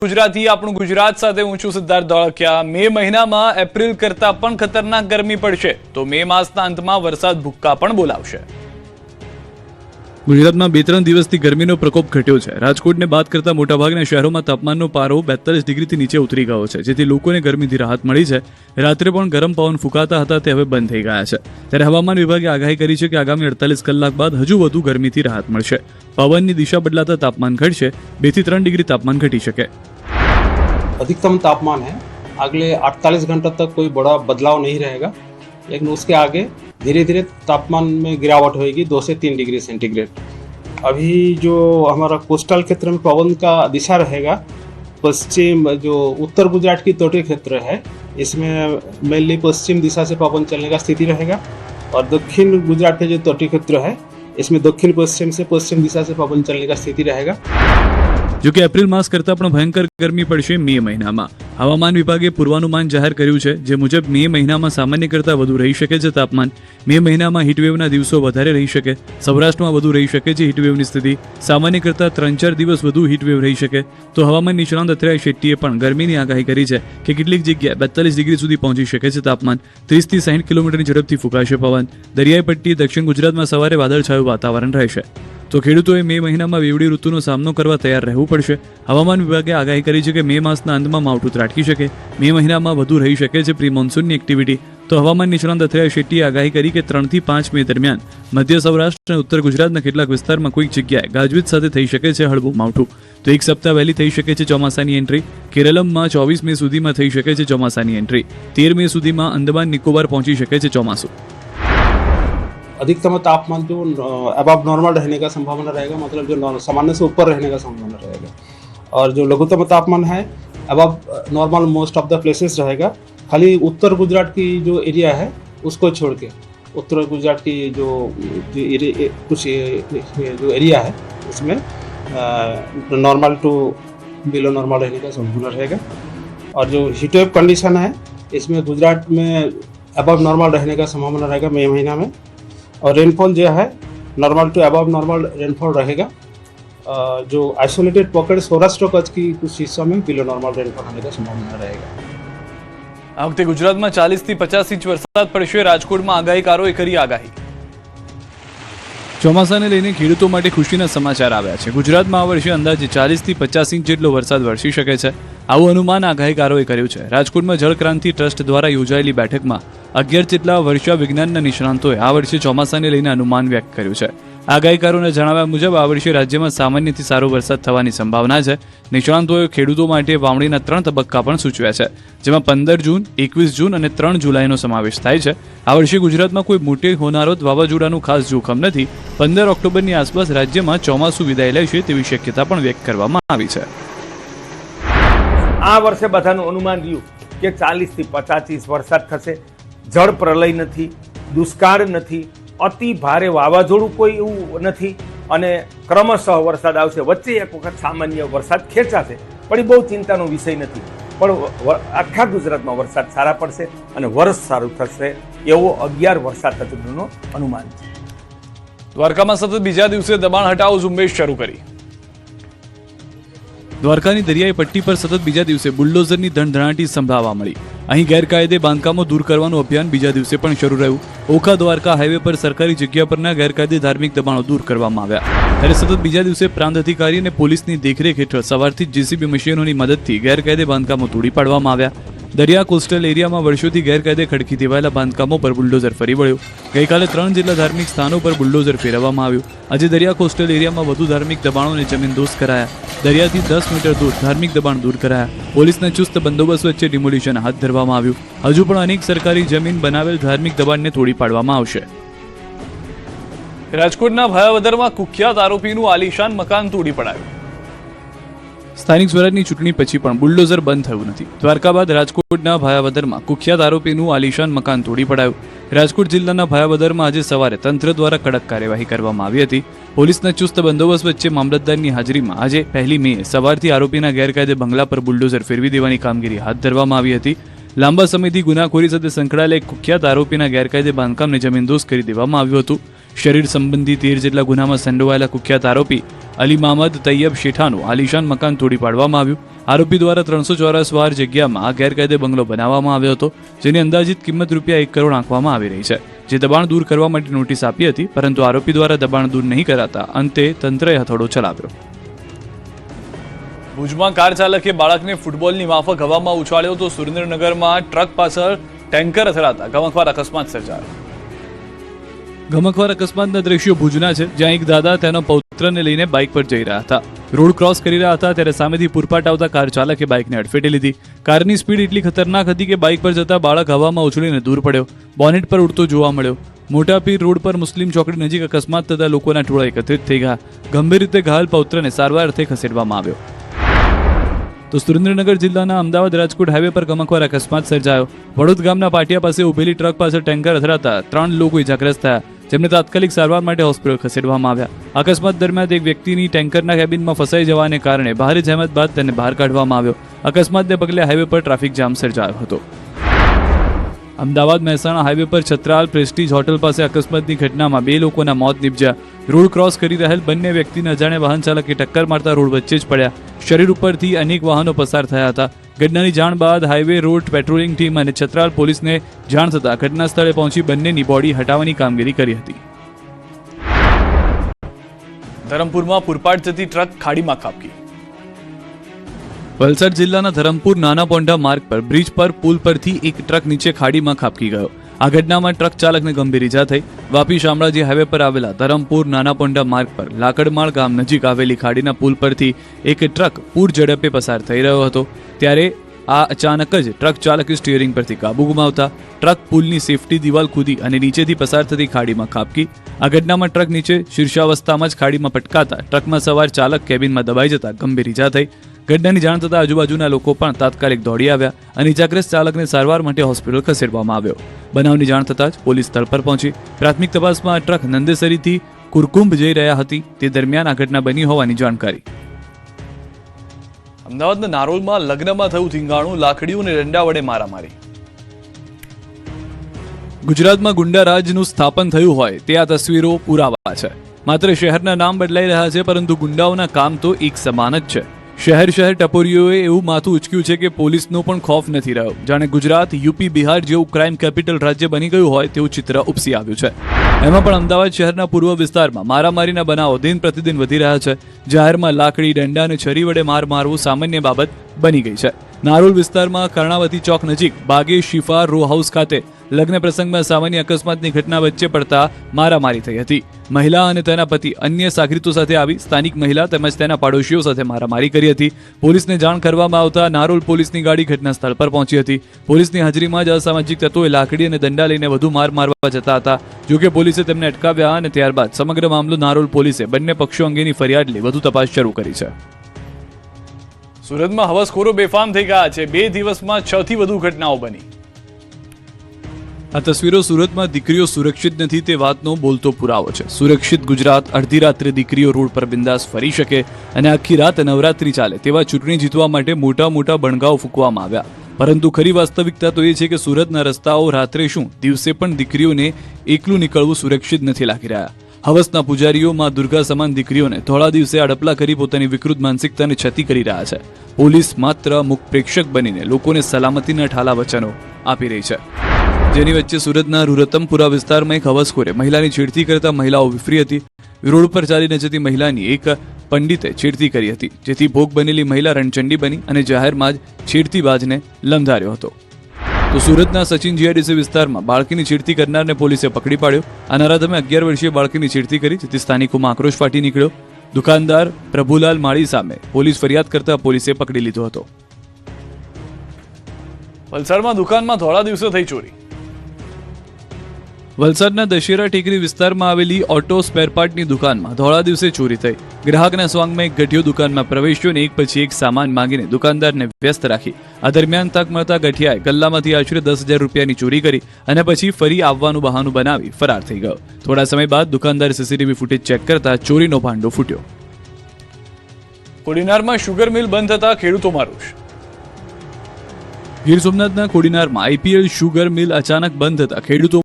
ગુજરાતી આપણું ગુજરાત સાથે ઊંચું સિદ્ધાર્થ ધોળકિયા મે મહિનામાં એપ્રિલ કરતા પણ ખતરનાક ગરમી પડશે તો મે માસના અંતમાં વરસાદ ભૂક્કા પણ બોલાવશે। ગુજરાતમાં 2-3 દિવસથી ગરમીનો પ્રકોપ ઘટ્યો છે। રાજકોટને બાદ કરતા મોટાભાગના શહેરોમાં તાપમાનનો પારો 42 ડિગ્રીથી નીચે ઉતરી ગયો છે, જેથી લોકોને ગરમીથી રાહત મળી છે। રાત્રે પણ ગરમ પવન ફૂંકાતા હતા તે હવે બંધ થઈ ગયા છે। ત્યારે હવામાન વિભાગે આગાહી કરી છે કે આગામી 48 કલાક બાદ હજુ વધુ ગરમીથી રાહત મળશે। પવનની દિશા બદલાતા તાપમાન ઘટશે, 2 થી 3 ડિગ્રી તાપમાન घटी શકે। अधिकतम तापमान है अगले 48 घंटों तक कोई बड़ा बदलाव नहीं रहेगा, लेकिन उसके आगे धीरे धीरे तापमान में गिरावट होगी 2 से 3 डिग्री सेंटीग्रेड। अभी जो हमारा कोस्टल क्षेत्र में पवन का दिशा रहेगा, पश्चिम जो उत्तर गुजरात की तटीय क्षेत्र है इसमें मेनली पश्चिम दिशा से पवन चलने का स्थिति रहेगा, और दक्षिण गुजरात के जो तटीय क्षेत्र है इसमें दक्षिण पश्चिम से पश्चिम दिशा से पवन चलने का स्थिति रहेगा। જો કે એપ્રિલ માસ કરતાં પણ ભયંકર ગરમી પડશે મે મહિનામાં। હવામાન વિભાગે પૂર્વાનુમાન જાહેર કર્યું છે, જે મુજબ મે મહિનામાં સામાન્ય કરતાં વધુ રહી શકે છે તાપમાન। મે મહિનામાં હીટવેવના દિવસો વધારે રહી શકે, સૌરાષ્ટ્રમાં વધુ રહી શકે છે હીટવેવની સ્થિતિ, સામાન્ય કરતાં 3-4 દિવસ વધુ હીટવેવ રહી શકે। તો હવામાન નિષ્ણાંત અત્રેય શેટ્ટીએ પણ ગરમીની આગાહી કરી છે કે કેટલીક જગ્યાએ 42 ડિગ્રી સુધી પહોંચી શકે છે તાપમાન, 30 થી 60 કિલોમીટરની ઝડપથી ફૂંકાશે પવન। દરિયાઈ પટ્ટી દક્ષિણ ગુજરાતમાં સવારે વાદળછાયું વાતાવરણ રહેશે। તો ખેડૂતોએ મે મહિનામાં વેવડી ઋતુનો સામનો કરવા તૈયાર રહેવું પડશે। હવામાન વિભાગે આગાહી કરી છે કે મે માસના અંતમાં માવઠું ત્રાટકી શકે, મે મહિનામાં વધુ રહી શકે છે પ્રી મોન્સૂનની એક્ટિવિટી। તો હવામાન નિષ્ણાંત અથરેય શેટ્ટીએ આગાહી કરી કે 3 થી 5 મે દરમિયાન મધ્ય સૌરાષ્ટ્ર અને ઉત્તર ગુજરાતના કેટલાક વિસ્તારમાં કોઈક જગ્યાએ ગાજવીજ સાથે થઈ શકે છે હળવું માવઠું। તો એક સપ્તાહ વહેલી થઈ શકે છે ચોમાસાની એન્ટ્રી। કેરળમાં 24 મે સુધીમાં થઈ શકે છે ચોમાસાની એન્ટ્રી। 13 મે સુધીમાં અંદમાન નિકોબાર પહોંચી શકે છે ચોમાસું। अधिकतम तापमान जो अबव नॉर्मल रहने का संभावना रहेगा, मतलब जो सामान्य से ऊपर रहने का संभावना रहेगा, और जो लघुत्तम तापमान है above normal most of the places रहेगा। खाली उत्तर गुजरात की जो एरिया है उसको छोड़ के उत्तर गुजरात की जो कुछ जो एरिया है उसमें नॉर्मल टू बिलो नॉर्मल रहने का संभावना रहेगा। और जो हीटवेव कंडीशन है इसमें गुजरात में अबव नॉर्मल रहने का संभावना रहेगा मई महीना में। और रेनफॉल जो है normal to above normal rainfall रहेगा। जो आइसोलेटेड पॉकेट सौराष्ट्र कच्छ की कुछ हिस्सों में बिलो नॉर्मल रेनफॉल होने का संभावना रहेगा। આ વખતે ગુજરાતમાં 40 થી 50 ઇંચ વરસાદ પડશે। રાજકોટમાં આગાહીકારોએ કરી આગાહી। ચોમાસાને લઈને ખેડૂતો માટે ખુશીના સમાચાર આવ્યા છે। ગુજરાતમાં આ વર્ષે અંદાજે 40 થી 50 ઇંચ જેટલો વરસાદ વરસી શકે છે, આવું અનુમાન આગાહીકારોએ કર્યું છે। રાજકોટમાં જળક્રાંતિ ટ્રસ્ટ દ્વારા યોજાયેલી બેઠકમાં 11 જેટલા વર્ષા વિજ્ઞાનના નિષ્ણાંતોએ આ વર્ષે ચોમાસાને લઈને અનુમાન વ્યક્ત કર્યું છે। આગાહીકારોના જણાવ્યા મુજબ આ વર્ષે રાજ્યમાં સામાન્યથી સારો વરસાદ થવાની સંભાવના છે। નિષ્ણાંતોએ ખેડૂતો માટે વાવણીના 3 તબક્કા પણ સૂચવ્યા છે, જેમાં 15 જૂન, 21 જૂન અને 3 જુલાઈનો સમાવેશ થાય છે। આ વર્ષે ગુજરાતમાં કોઈ મોટી હોનારત વાવાઝોડાનું ખાસ જોખમ નથી। 15 ઓક્ટોબરની આસપાસ રાજ્યમાં ચોમાસું વિદાય લેશે તેવી શક્યતા પણ વ્યક્ત કરવામાં આવી છે। આ વર્ષે બધાનું અનુમાન રહ્યું કે 40 થી 50 ઇંચ વરસાદ થશે। જળ પ્રલય નથી, દુષ્કાળ નથી, અતિ ભારે વાવાઝોડું કોઈ એવું નથી, અને ક્રમશઃ વરસાદ આવશે। વચ્ચે એક વખત સામાન્ય વરસાદ ખેંચાશે, પણ એ બહુ ચિંતાનો વિષય નથી। પણ આખા ગુજરાતમાં વરસાદ સારા પડશે અને વર્ષ સારું થશે એવો 11 વરસાદ તજજ્ઞોનો અનુમાન છે। દ્વારકામાં સતત બીજા દિવસે દબાણ હટાવો ઝુંબેશ શરૂ કરી। દ્વારકાની દરિયાઈ પટ્ટી પર સતત બીજા દિવસે બુલડોઝરની ધણધણાટી સંભળાવા મળી। અહીં ગેરકાયદે બાંધકામો દૂર કરવાનું અભિયાન બીજા દિવસે પણ શરૂ રહ્યું। ઓખા દ્વારકા હાઈવે પર સરકારી જગ્યા પરના ગેરકાયદે ધાર્મિક દબાણો દૂર કરવામાં આવ્યા। ત્યારે સતત બીજા દિવસે પ્રાંત અધિકારી અને પોલીસની દેખરેખ હેઠળ સવારથી જેસીબી મશીનોની મદદથી ગેરકાયદે બાંધકામો તોડી પાડવામાં આવ્યા। દરિયા કોસ્ટલ એરિયામાં વર્ષોથી ગેરકાયદે ખડકી દેવાયેલા બાંધકામો પર બુલડોઝર ફરી વળ્યું। ગઈકાલે 3 જેટલા ધાર્મિક સ્થાનો પર બુલડોઝર ફેરવવામાં આવ્યું। આજે દરિયા કોસ્ટલ એરિયામાં વધુ ધાર્મિક દબાણોને જમીનદોસ્ત કરાયા। દરિયાથી 10 મીટર દૂર ધાર્મિક દબાણ દૂર કરાયા। પોલીસના ચુસ્ત બંદોબસ્ત વચ્ચે ડિમોલિશન હાથ ધરવામાં આવ્યું। હજુ પણ અનેક સરકારી જમીન બનાવેલ ધાર્મિક દબાણને તોડી પાડવામાં આવશે। રાજકોટના ભાયાવદરમાં કુખ્યાત આરોપીનું આલીશાન મકાન તોડી પડાયું। સ્થાનિક સ્વરાજની ચૂંટણી પછી પણ બુલડોઝર બંધ થયું નથી। દ્વારકા બાદ રાજકોટના ભાયાવદરમાં કુખ્યાત આરોપીનું આલીશાન મકાન તોડી પડાયું। રાજકોટ જિલ્લાના ભાયાવદરમાં આજે સવારે તંત્ર દ્વારા કડક કાર્યવાહી કરવામાં આવી હતી। પોલીસના ચુસ્ત બંદોબસ્ત વચ્ચે મામલતદારની હાજરીમાં આજે 1 મે સવારથી આરોપીના ગેરકાયદે બંગલા પર બુલડોઝર ફેરવી દેવાની કામગીરી હાથ ધરવામાં આવી હતી। લાંબા સમયથી ગુનાખોરી સાથે સંકળાયેલા એક કુખ્યાત આરોપીના ગેરકાયદે બાંધકામને જમીનદોસ્ત કરી દેવામાં આવ્યું હતું। શરીર સંબંધી 13 જેટલા ગુનામાં સંડોવાયેલા કુખ્યાત આરોપી અલી મહમદ તૈયબ શેઠાનું આલીશાન મકાન તોડી પાડવામાં આવ્યું। આરોપી દ્વારા 300 ચોરસ વાર જગ્યામાં આ ગેરકાયદે બંગલો બનાવવામાં આવ્યો હતો, જેની અંદાજિત કિંમત રૂપિયા 1 કરોડ આંકવામાં આવી રહી છે. જે દબાણ દૂર કરવા માટે નોટિસ આપી હતી, પરંતુ આરોપી દ્વારા દબાણ દૂર નહીં કરાતા અંતે તંત્રએ હથોડો ચલાવ્યો. ભુજમાં કાર ચાલકે બાળકને ફૂટબોલની માફક હવામાં ઉછાળ્યો તો સુરેન્દ્રનગરમાં ટ્રક પાછળ ટેન્કર અથડાતા ગમખ્વાર અકસ્માત સર્જાયો. ગમખ્વાર અકસ્માતના દ્રશ્યો ભુજના છે, જ્યાં એક દાદા તેના પૌત્રને લઈને બાઇક પર જઈ રહ્યા હતા. રોડ ક્રોસ કરી રહ્યા હતા ત્યારે સામેથી પૂરપાટ આવતા કાર ચાલકે બાઇકને અડફેટે લીધી. કારની સ્પીડ એટલી ખતરનાક હતી કે બાઇક પર જતા બાળક હવામાં ઉછળીને દૂર પડ્યો. બોનેટ પર ઉડતો જોવા મળ્યો. મોટા પીર રોડ પર મુસ્લિમ ચોકડી નજીક અકસ્માત થતા લોકોના ટોળા એકત્રિત થઈ ગયા. ગંભીર રીતે ઘાયલ પૌત્રને સારવાર અર્થે ખસેડવામાં આવ્યો. તો સુરેન્દ્રનગર જિલ્લાના અમદાવાદ રાજકોટ હાઈવે પર ગમખ્વાર અકસ્માત સર્જાયો. વડોદ ગામના પાટિયા પાસે ઉભેલી ટ્રક પાછળ ટેન્કર અથડાતા 3 લોકો ઇજાગ્રસ્ત થયા, જેમને તાત્કાલિક સારવાર માટે હોસ્પિટલ ખસેડવામાં આવ્યા. અકસ્માત દરમિયાન એક વ્યક્તિની ટેન્કરના કેબિનમાં ફસાઈ જવાને કારણે ભારે જહેમત બાદ તેને બહાર કાઢવામાં આવ્યો. અકસ્માતને પગલે હાઈવે પર ટ્રાફિક જામ સર્જાયો હતો. અમદાવાદ મહેસાણા હાઈવે પર છત્રાલ પ્રેસ્ટીજ હોટલ પાસે અકસ્માતની ઘટનામાં 2 લોકોના મોત નીપજ્યા. રોડ ક્રોસ કરી રહેલ બંને વ્યક્તિને અજાણ્યા વાહન ચાલકે ટક્કર મારતા રોડ વચ્ચે જ પડ્યા. શરીર ઉપરથી અનેક વાહનો પસાર થયા હતા. ઘટનાની જાણ બાદ હાઈવે રોડ પેટ્રોલિંગ ટીમ અને છત્રાલ પોલીસને જાણ થતાં ઘટના સ્થળે પહોંચી બંનેની બોડી હટાવવાની કામગીરી કરી હતી. ધરમપુરમાં પૂરપાટ જતી ટ્રક ખાડીમાં ખાબકી. વલસાડ જિલ્લાના ધરમપુર નાના પોંઢા માર્ગ પર બ્રિજ પર પુલ પરથી એક ટ્રક નીચે ખાડીમાં ખાબકી ગયો. આ ઘટનામાં ટ્રક ચાલકને ગંભીર ઈજા થઈ. વાપી શામળાજી હાઈવે પર આવેલા ધરમપુર નાના પોંઢા માર્ગ પર લાકડમાળ ગામ નજીક આવેલી ખાડીના પુલ પરથી એક ટ્રક પૂર ઝડપે પસાર થઈ રહ્યો હતો, ત્યારે આ અચાનક જ ટ્રક ચાલકે સ્ટીયરિંગ પરથી કાબુ ગુમાવતા ટ્રક પુલની સેફટી દિવાલ કૂદી અને નીચેથી પસાર થતી ખાડીમાં ખાબકી. આ ઘટનામાં ટ્રક નીચે શીર્ષાવસ્થામાં જ ખાડીમાં પટકાતા ટ્રકમાં સવાર ચાલક કેબિનમાં દબાઈ જતા ગંભીર ઈજા થઈ. ઘટનાની જાણ થતાં આજુબાજુના લોકો પણ તાત્કાલિક દોડી આવ્યા અને ઈજાગ્રસ્ત ચાલકને સારવાર માટે હોસ્પિટલ ખસેડવામાં આવ્યો. બનાવની જાણ થતાં જ પોલીસ સ્થળ પર પહોંચી. પ્રાથમિક તપાસમાં આ ટ્રક નંદેસરીથી કુરકુંભ જઈ રહ્યા હતી, તે દરમિયાન આ ઘટના બની હોવાની જાણકારી. અમદાવાદના નારોલમાં લગ્નમાં થયું ધીંગાણું, લાકડીઓ અને દંડા વડે મારામારી. ગુજરાતમાં ગુંડા રાજનું સ્થાપન થયું હોય તે આ તસવીરો પુરાવા છે. માત્ર શહેરના નામ બદલાઈ રહ્યા છે, પરંતુ ગુંડાઓના કામ તો એક સમાન જ છે. શહેર ટપોરીઓએ એવું માથું ઉચક્યું છે કે પોલીસનો પણ ખોફ નથી રહ્યો. જાણે ગુજરાત, યુપી, બિહાર જેવું ક્રાઇમ કેપિટલ રાજ્ય બની ગયું હોય તેવું ચિત્ર ઉપસી આવ્યું છે. એમાં પણ અમદાવાદ શહેરના પૂર્વ વિસ્તારમાં મારામારીના બનાવો દિન પ્રતિદિન વધી રહ્યા છે. જાહેરમાં લાકડી, દંડા અને છરી વડે મારવું સામાન્ય બાબત બની ગઈ છે. નારોલ વિસ્તારમાં કર્ણાવતી ચોક નજીક બાગે શિફા રો હાઉસ ખાતે લગ્ન પ્રસંગમાં સામાન્ય અકસ્માતની ઘટના વચ્ચે પડતા મારામારી થઈ હતી. મહિલા અને તેના પતિ અન્ય સાગરીતો સાથે આવી સ્થાનિક મહિલા તેમજ તેના પાડોશીઓ સાથે મારામારી કરી હતી. પોલીસને જાણ કરવામાં આવતા નારોલ પોલીસની ગાડી ઘટના સ્થળ પર પહોંચી હતી. પોલીસની હાજરીમાં જ અસામાજિક તત્વોએ લાકડી અને દંડા લઈને વધુ મારવા જતા હતા. જોકે પોલીસે તેમને અટકાવ્યા અને ત્યારબાદ સમગ્ર મામલો નારોલ પોલીસે બંને પક્ષો અંગેની ફરિયાદ લઈ વધુ તપાસ શરૂ કરી છે. સુરતમાં હવસખોરો બેફામ થઈ ગયા છે. 2 દિવસમાં 6 થી વધુ ઘટનાઓ બની. આ તસવીરો સુરતમાં દીકરીઓ સુરક્ષિત નથી તે વાતનો બોલતો પુરાવો છે. સુરક્ષિત ગુજરાત, અડધી રાત્રે દીકરીઓ રોડ પર બિંદાસ ફરી શકે અને આખી રાત નવરાત્રી ચાલે તેવા ચૂંટણી જીતવા માટે મોટા મોટા બણગાઓ ફૂંકવામાં આવ્યા. પરંતુ ખરી વાસ્તવિકતા તો એ છે કે સુરતના રસ્તાઓ રાત્રે શું દિવસે પણ દીકરીઓને એકલું નીકળવું સુરક્ષિત નથી લાગી રહ્યા. હવસના પૂજારીઓ માં દુર્ગા સમાન દીકરીઓને થોડા દિવસે અડપલા કરી પોતાની વિકૃત માનસિકતાને છતી કરી રહ્યા છે. પોલીસ માત્ર મુખ પ્રેક્ષક બનીને લોકોને સલામતીના ઠાલા વચનો આપી રહી છે. જેની વચ્ચે સુરતના રૂરતમપુરા વિસ્તારમાં એક હવસખોરે મહિલાની છેડતી કરતા મહિલાઓ વિફરી હતી. રોડ પર ચાલીને જતી મહિલાની એક પંડિતે છેડતી કરી હતી, જેથી ભોગ બનેલી મહિલા રણચંડી બની અને જાહેરમાં જ છેડતીબાજને લંધાર્યો હતો. તો સુરતના સચિન જીઆઈડીસી વિસ્તારમાં બાળકીની છેડતી કરનારને પોલીસે પકડી પાડ્યો. આ નરાધમે 11 વર્ષીય બાળકીની છેડતી કરી, જેથી સ્થાનિકોમાં આક્રોશ ફાટી નીકળ્યો. દુકાનદાર પ્રભુલાલ માળી સામે પોલીસ ફરિયાદ કરતા પોલીસે પકડી લીધો હતો. વલસાડમાં દુકાનમાં ધોળા દિવસે થઈ ચોરી. વલસાડના દશેરા ટેકરી વિસ્તારમાં આવેલી ઓટો સ્પેરપાર્ટની દુકાનમાં ધોળા દિવસે ચોરી થઈ. ગ્રાહકના સ્વાંગમાં એક ગઠિયો દુકાનમાં પ્રવેશ્યો અને એક પછી એક સામાન માંગીને દુકાનદારને વ્યસ્ત રાખી. આ દરમિયાન તક મળતા ગઠિયાએ ગલ્લામાંથી આશરે 10,000 રૂપિયાની ચોરી કરી અને પછી ફરી આવવાનું બહાનું બનાવી ફરાર થઈ ગયો. થોડા સમય બાદ દુકાનદારે સીસીટીવી ફૂટેજ ચેક કરતા ચોરીનો ભાંડો ફૂટ્યો. કોડીનારમાં શુગર મિલ બંધ થતા ખેડૂતોમાં રોષ. ગીર સોમનાથના કોડીનારમાં આઈપીએલ શુગર મિલ અચાનક બંધ થતા ખેડૂતો